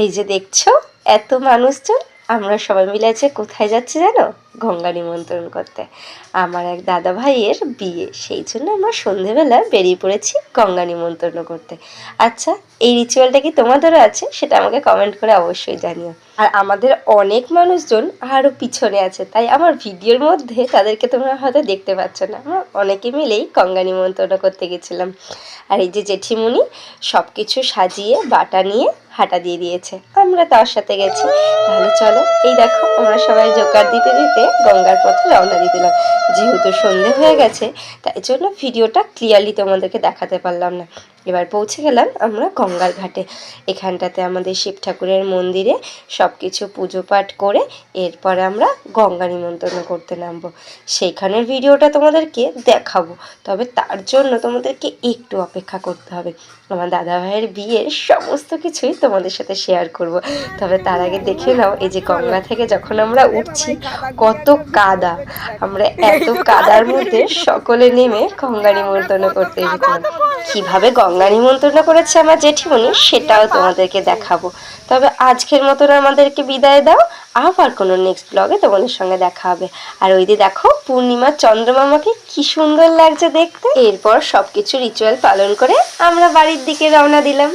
এই যে দেখছো এত মানুষজন, আমরা সবাই মিলে আছে কোথায় যাচ্ছি জানো? গঙ্গা নিমন্ত্রণ করতে। আমার এক দাদা ভাইয়ের বিয়ে, সেই জন্য আমরা সন্ধেবেলা বেরিয়ে পড়েছি গঙ্গা নিমন্ত্রণ করতে। আচ্ছা, এই রিচুয়ালটা কি তোমাদেরও আছে? সেটা আমাকে কমেন্ট করে অবশ্যই জানিও। আর আমাদের অনেক মানুষজন আরও পিছনে আছে, তাই আমার ভিডিওর মধ্যে তাদেরকে তোমরা হয়তো দেখতে পাচ্ছ না। আমরা অনেকে মিলেই গঙ্গা নিমন্ত্রণ করতে গেছিলাম। আর এই যে জেঠিমুনি সব কিছু সাজিয়ে বাটা নিয়ে হাঁটা দিয়ে দিয়েছে, আমরা তার সাথে গেছি। তাহলে চলো, এই দেখো আমরা সবাই জোকার দিতে দিতে গঙ্গার পথে রওনা দিয়ে দিলাম। যেহেতু সন্ধে হয়ে গেছে, তাই জন্য ভিডিওটা ক্লিয়ারলি তোমাদেরকে দেখাতে পারলাম না। এবার পৌঁছে গেলাম আমরা গঙ্গার ঘাটে। এখানটাতে আমাদের শিব ঠাকুরের মন্দিরে সব কিছু পুজো পাঠ করে এরপরে আমরা গঙ্গা নিমন্ত্রণ করতে নামবো। সেইখানের ভিডিওটা তোমাদেরকে দেখাবো, তবে তার জন্য তোমাদেরকে একটু অপেক্ষা করতে হবে। আমার দাদা ভাইয়ের বিয়ের সমস্ত কিছুই তোমাদের সাথে শেয়ার করব। তবে তার আগে দেখে নাও, এই যে গঙ্গা থেকে যখন আমরা উঠছি কত কাদা। আমরা এত কাদার মধ্যে সকলে নেমে গঙ্গা নিমন্ত্রণ করতে এসেছিলাম। কিভাবে গঙ্গা নিমন্ত্রণ করেছে আমার জেঠিমণি সেটাও তোমাদেরকে দেখাবো। তবে আজকের মতন আমাদেরকে বিদায় দাও, আবার কোনো নেক্সট ব্লগে তোমাদের সঙ্গে দেখা হবে। আর ওই যে দেখো পূর্ণিমার চন্দ্রমামাকে কি সুন্দর লাগছে দেখতে। এরপর সবকিছু রিচুয়াল পালন করে আমরা বাড়ির দিকে রওনা দিলাম।